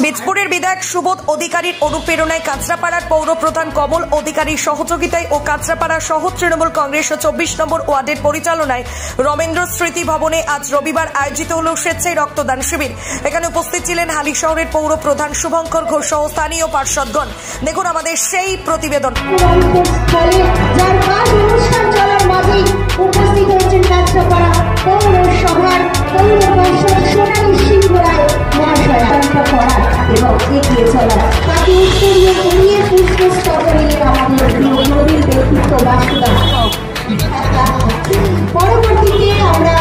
বীজপুরের বিধায়ক সুবোধ অধিকারীর অনুপ্রেরণায় কাঁচরাপাড়ার পৌরপ্রধান কমল অধিকারীর সহযোগিতায় ও কাঁচরাপাড়া শহর তৃণমূল কংগ্রেস 24 নম্বর ওয়ার্ডের পরিচালনায় রমেন্দ্র স্মৃতি ভবনে আজ রবিবার আয়োজিত হল স্বেচ্ছায় রক্তদান শিবির। এখানে উপস্থিত ছিলেন হালি শহরের পৌরপ্রধান শুভঙ্কর ঘোষ সহ স্থানীয় পার্ষদগণ। দেখুন আমাদের সেই প্রতিবেদন। উপস্থিত হয়েছেন কাঁচরাপাড়া পৌরসভার এবং এগিয়ে চলা তাকে উত্তরীয় করিয়ে পুষ্পস্তবক আমাদের নবীন ব্যক্তিত্ব বাসুদা। পরবর্তীতে আমরা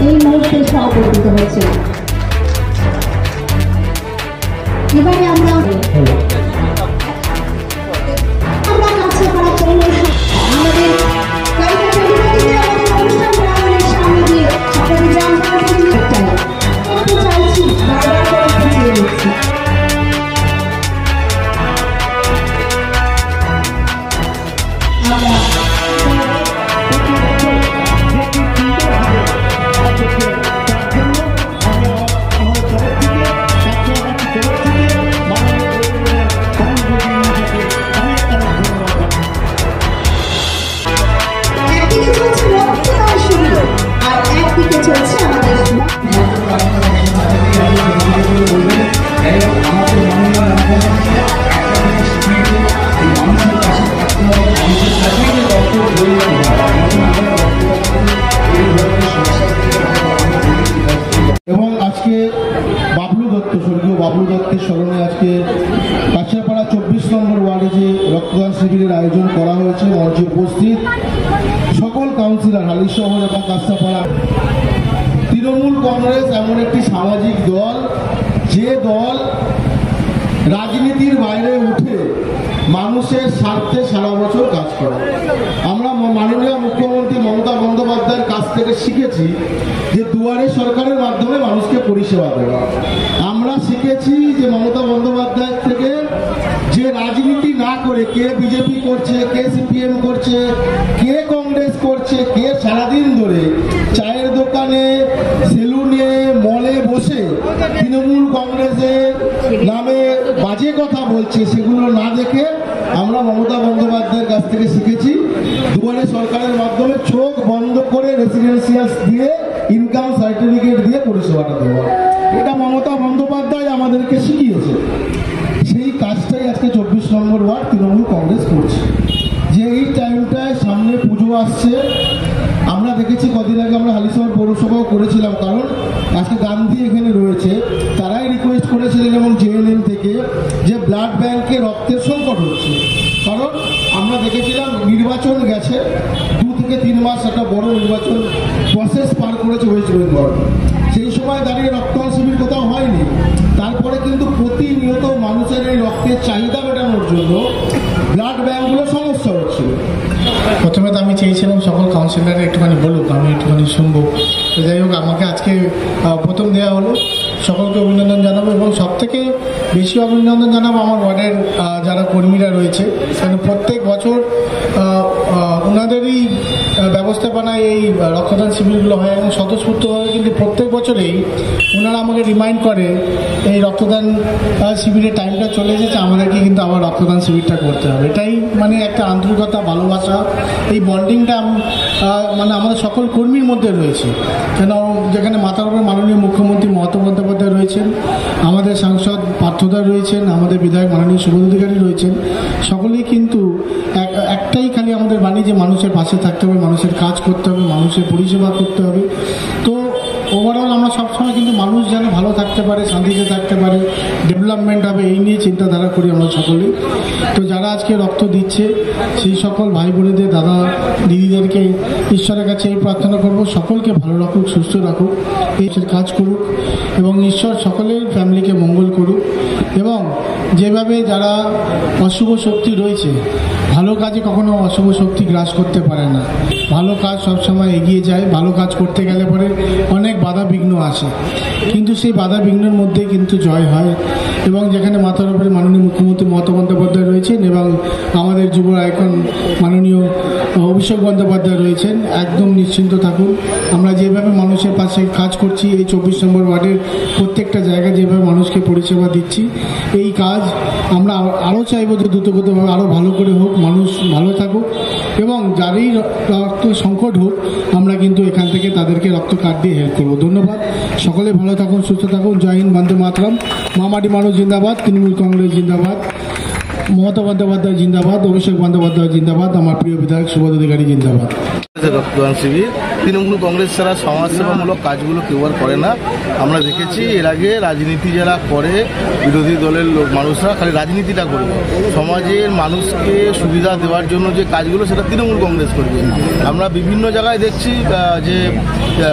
এই মুহূর্তে সভাপতিত্ব হয়েছে। এবারে আমরা এবং আজকে স্বর্গীয় বাবলু দত্তের স্মরণে আজকে কাঁচরাপাড়া 24 নম্বর ওয়ার্ডে যে রক্তদান শিবিরের আয়োজন করা হয়েছে, মঞ্চে উপস্থিত সকল কাউন্সিলর হালি শহর এবং কাঁচরাপাড়া। তৃণমূল কংগ্রেস এমন একটি সামাজিক দল, যে দল রাজনীতির বাইরে উঠে মানুষের স্বার্থে সারা বছর কাজ করে। আমরা মাননীয় মুখ্যমন্ত্রী মমতা বন্দ্যোপাধ্যায়ের কাছ থেকে শিখেছি যে দুয়ারে সরকারের মাধ্যমে মানুষকে পরিষেবা দেওয়া। আমরা শিখেছি যে মমতা বন্দ্যোপাধ্যায়ের থেকে যে রাজনীতি না করে কে বিজেপি করছে, কে সিপিএম করছে, কে কংগ্রেস করছে, কে সারাদিন ধরে চায়ের দোকানে, সেলুনে, মলে বসে তৃণমূল কংগ্রেসের নামে বাজে কথা বলছে, সেগুলো না দেখে আমরা মমতা বন্দ্যোপাধ্যায়ের কাছ থেকে শিখেছি দুয়ারে সরকারের মাধ্যমে চোখ বন্ধ করে রেসিডেন্সিয়াল দিয়ে ইনকাম সার্টিফিকেট দিয়ে পরিষেবাটা দেওয়া। এটা মমতা বন্দ্যোপাধ্যায় আমাদেরকে শিখিয়েছে। সেই কাজটাই আজকে 24 নম্বর ওয়ার্ড তৃণমূল কংগ্রেস করছে। যে এই টাইমটায় সামনে পুজো আসছে, আমরা দেখেছি কদিন আগে আমরা হালিশহর পৌরসভাও করেছিলাম, কারণ আজকে গান্ধী এখানে রয়েছে, তারাই রিকোয়েস্ট করেছিলেন এবং জেএনএম থেকে যে ব্লাড ব্যাংকে রক্তের সংকট হচ্ছে। কারণ আমরা দেখেছিলাম নির্বাচন গেছে, 2 থেকে 3 মাস একটা বড় নির্বাচন প্রসেস পার করেছে ওয়েস্ট বেঙ্গল। সেই সময় দাঁড়িয়ে রক্তদান শিবির কোথাও হয়নি। তারপরে কিন্তু প্রতিনিয়ত মানুষের এই রক্তের চাহিদা মেটানোর জন্য ব্লাড ব্যাংকগুলো সমস্যা হচ্ছিল। প্রথমে তো আমি চেয়েছিলাম সকল কাউন্সিলর একটুখানি বলুক, আমি একটুখানি শুনবো। তো যাই হোক, আমাকে আজকে প্রথম দেওয়া হলো, সকলকে অভিনন্দন জানাবো এবং সবথেকে বেশি অভিনন্দন জানাবো আমার ওয়ার্ডের যারা কর্মীরা রয়েছে, কারণ প্রত্যেক বছর ওনাদেরই ব্যবস্থাপনায় এই রক্তদান শিবিরগুলো হয় এবং স্বতঃস্ফূর্তভাবে কিন্তু প্রত্যেক বছরেই ওনারা আমাকে রিমাইন্ড করে এই রক্তদান শিবিরের টাইমটা চলে এসেছে, আমাদেরকে কিন্তু আবার রক্তদান শিবিরটা করতে হবে। এটাই মানে একটা আন্তরিকতা, ভালোবাসা, এই বন্ডিংটা মানে আমাদের সকল কর্মীর মধ্যে রয়েছে। কেন যেখানে মাথার উপর মাননীয় মুখ্যমন্ত্রী মমতা বন্দ্যোপাধ্যায় রয়েছেন, আমাদের সাংসদ পার্থদা রয়েছেন, আমাদের বিধায়ক মাননীয় সুবোধ অধিকারী রয়েছেন, সকলেই কিন্তু একটাই খালি আমাদের বাণী যে মানুষের পাশে থাকতে হবে, মানুষের কাজ করতে হবে, মানুষের পরিষেবা করতে হবে। তো ওভারঅল আমরা সবসময় কিন্তু মানুষ যেন ভালো থাকতে পারে, শান্তিতে থাকতে পারে, ডেভেলপমেন্ট হবে, এই নিয়ে চিন্তাধারা করি আমরা সকলেই। তো যারা আজকে রক্ত দিচ্ছে সেই সকল ভাই বোনেদের, দাদা দিদিদেরকে ঈশ্বরের কাছে এই প্রার্থনা করব, সকলকে ভালো রাখুক, সুস্থ রাখুক, এই কাজ করুক এবং ঈশ্বর সকলের ফ্যামিলিকে মঙ্গল করুক। এবং যেভাবে যারা অশুভ শক্তি রয়েছে, ভালো কাজে কখনো অশুভ শক্তি গ্রাস করতে পারে না, ভালো কাজ সবসময় এগিয়ে যায়। ভালো কাজ করতে গেলে পরে অনেক বাধা বিঘ্ন আসে, কিন্তু সেই বাধা বিঘ্নের মধ্যে কিন্তু জয় হয়। এবং যেখানে মাথার উপরে মাননীয় মুখ্যমন্ত্রী মমতা বন্দ্যোপাধ্যায় রয়েছেন এবং আমাদের যুব আইকন মাননীয় অভিষেক বন্দ্যোপাধ্যায় রয়েছেন, একদম নিশ্চিন্ত থাকুন। আমরা যেভাবে মানুষের পাশে কাজ করছি, এই 24 নম্বর ওয়ার্ডের প্রত্যেকটা জায়গায় যেভাবে মানুষকে পরিষেবা দিচ্ছি, এই কাজ আমরা আরও চাইব যে দ্রুতগতভাবে আরও ভালো করে হোক, মানুষ ভালো থাকুক এবং যারই রক্ত সংকট হোক আমরা কিন্তু এখান থেকে তাদেরকে রক্ত কার্ড দিয়ে হেল্প করবো। ধন্যবাদ, সকলে ভালো থাকুন, সুস্থ থাকুন। জয় হিন্দ, বন্দে মাতরম। মামাটি মানুষ জিন্দাবাদ, তৃণমূল কংগ্রেস জিন্দাবাদ, মমতা বন্দ্যোপাধ্যায় জিন্দাবাদ, অভিষেক বন্দ্যোপাধ্যায় জিন্দাবাদ, আমার প্রিয় বিধায়ক সুবোধ অধিকারী জিন্দাবাদ। রক্তদান শিবির তৃণমূল কংগ্রেস ছাড়া সমাজসেবামূলক কাজগুলো কেউ আর করে না। আমরা দেখেছি এর আগে রাজনীতি যারা করে, বিরোধী দলের মানুষরা খালি রাজনীতিটা করবে, সমাজের মানুষকে সুবিধা দেওয়ার জন্য যে কাজগুলো সেটা তৃণমূল কংগ্রেস করবে। আমরা বিভিন্ন জায়গায় দেখছি যে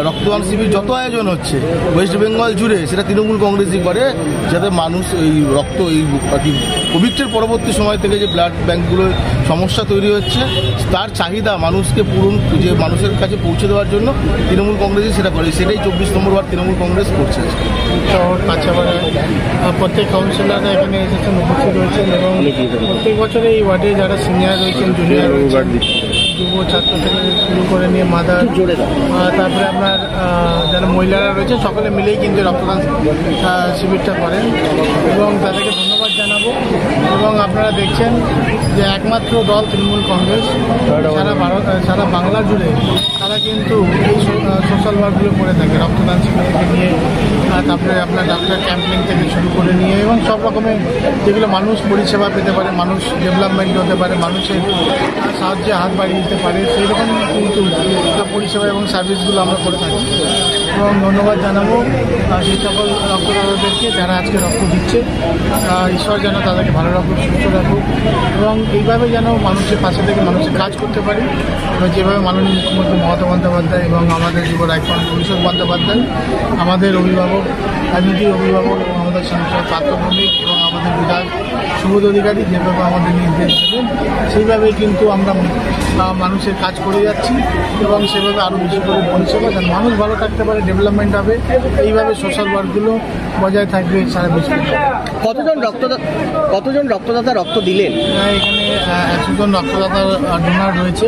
রক্তদান শিবির যত আয়োজন হচ্ছে ওয়েস্ট বেঙ্গল জুড়ে সেটা তৃণমূল কংগ্রেসই করে, যাতে মানুষ এই রক্ত এই কোভিডের পরবর্তী সময় থেকে যে ব্লাড ব্যাঙ্কগুলোর সমস্যা তৈরি হচ্ছে তার চাহিদা মানুষকে পূরণ, যে মানুষের কাছে পৌঁছে দেওয়ার জন্য তৃণমূল কংগ্রেসই সেটা করে। সেটাই 24 নম্বর ওয়ার্ড তৃণমূল কংগ্রেস করছে। শহর কাছাপাড়ায় প্রত্যেক কাউন্সিলররা এখানে এসেছেন, উপস্থিত রয়েছেন এবং প্রত্যেক বছরে এই ওয়ার্ডে যারা সিনিয়র রয়েছেন, জুনিয়র রয়েছেন, যুব ছাত্র থেকে শুরু করে নিয়ে মাদার, তারপরে আপনার যারা মহিলারা রয়েছে সকলে মিলেই কিন্তু রক্তদান শিবিরটা করেন এবং তাদেরকে ধন্যবাদ জানাবো। এবং আপনারা দেখছেন যে একমাত্র দল তৃণমূল কংগ্রেস সারা বাংলা জুড়ে তারা কিন্তু এই সোশ্যাল ওয়ার্কগুলো করে থাকে, রক্তদান শিবির থেকে নিয়ে তারপরে আপনার ডাক্তার ক্যাম্পেইন থেকে শুরু করে নিয়ে এবং সব রকমের যেগুলো মানুষ পরিষেবা পেতে পারে, মানুষ ডেভেলপমেন্ট হতে পারে, মানুষের সাহায্যে হাত বাড়িয়ে দিতে পারে, সেই রকম কিন্তু পরিষেবা এবং সার্ভিসগুলো আমরা করে থাকি। এবং ধন্যবাদ জানাবো সেই সকল রক্তদাতাদেরকে যারা আজকে রক্ত দিচ্ছে। ঈশ্বর যেন তাদেরকে ভালো রাখুক, সুস্থ রাখুক এবং এইভাবে যেন মানুষের পাশে থেকে মানুষের কাজ করতে পারি। এবং যেভাবে মাননীয় মুখ্যমন্ত্রী মমতা বন্দ্যোপাধ্যায় এবং আমাদের যুব আইকন অভিষেক বন্দ্যোপাধ্যায়, আমাদের অভিভাবক, রাজনীতির অভিভাবক এবং আমাদের সাংসদ পার্থভৌমিক এবং আমাদের বিধায়ক সুবোধ অধিকারী যেভাবে আমাদের নির্দেশ দেবেন সেইভাবেই কিন্তু আমরা মানুষের কাজ করে যাচ্ছি এবং সেভাবে আরও বেশি করে পরিষেবা যেন মানুষ ভালো থাকতে পারে, ডেভেলপমেন্ট হবে, এইভাবে সোশ্যাল ওয়ার্কগুলো বজায় থাকবে সারা বিশ্বে। কতজন রক্তদাতা রক্ত দিলেন? এখানে 100 জন রক্তদাতা ডোনার রয়েছে।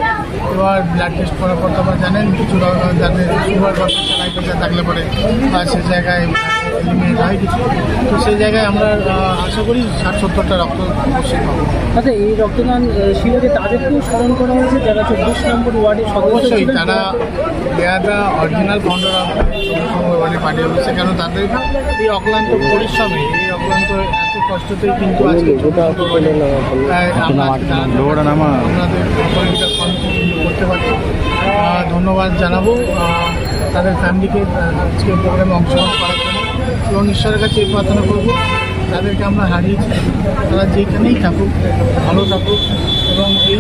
এবার ব্লাড টেস্ট করার পর তো আপনারা জানেন কিছু যাদের সুগার বা হাই প্রেশার থাকলে পরে সেই জায়গায় এলিমিনেট হয় কিছু, তো সেই জায়গায় আমরা আশা করি 60-70টা রক্ত অবশ্যই পাবো। আচ্ছা, এই রক্তদান শিবিরে তাদেরকেও স্মরণ করা হয়েছে যারা 24 নম্বর ওয়ার্ডে অবশ্যই তারা দেয়াটা অরিজিনাল ফাউন্ডার অফ 24 নম্বর ওয়ার্ডে পাঠিয়ে হচ্ছে, কেন তাদের এই অক্লান্ত পরিশ্রমে, এই অক্লান্ত এত কষ্টতেই কিন্তু আজকে করতে পারছি। ধন্যবাদ জানাবো তাদের ফ্যামিলিকে আজকে প্রোগ্রামে অংশগ্রহণ করার জন্য এবং ঈশ্বরের কাছে এই প্রার্থনা করবো তাদেরকে আমরা হারিয়েছি, তারা যেখানেই থাকুক ভালো থাকুক এবং এই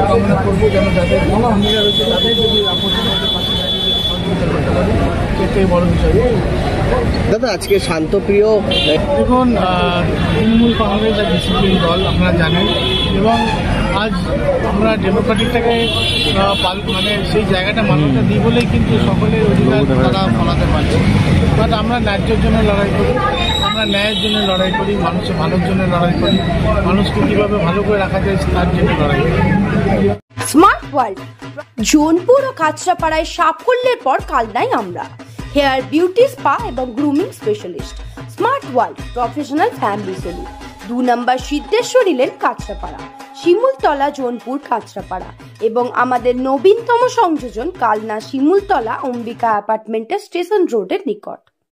কামনা করবো যেন যাদের কোনো ভূমিকা রয়েছে তাদের যদি আপত্তির পাশে দাঁড়িয়ে সহযোগিতা করতে পারে, সেটাই বড় বিষয়। দাদা, আজকে শান্তপ্রিয় দেখুন, তৃণমূল কংগ্রেস এক ডিসিপ্লিন দল আপনারা জানেন এবং আজ আমরা ডেমোক্রেটিকটাকে মানে সেই জায়গাটা মানুষটা দিই বলেই কিন্তু সকলের অধিকার তারা ফলাতে পারছে। বাট আমরা ন্যায্যের জন্য লড়াই করি, আমরা ন্যায়ের জন্য লড়াই করি, মানুষের ভালোর জন্য লড়াই করি, মানুষকে কীভাবে ভালো করে রাখা যায় তার জন্য লড়াই করি। স্মার্ট ওয়ার্ল্ড জোনপুর ও কাঁচরাপাড়ায় সাফল্যের পর কালনায় আমরা হেয়ার বিউটি স্পা এবং grooming specialist. Smart world professional family salon, 2 number Siddheshwari lane Kanchrapara, Shimultala Jonpur Kanchrapara এবং আমাদের নবীনতম সংযোজন কালনা শিমুলতলা অম্বিকা অ্যাপার্টমেন্টের স্টেশন রোডের নিকট।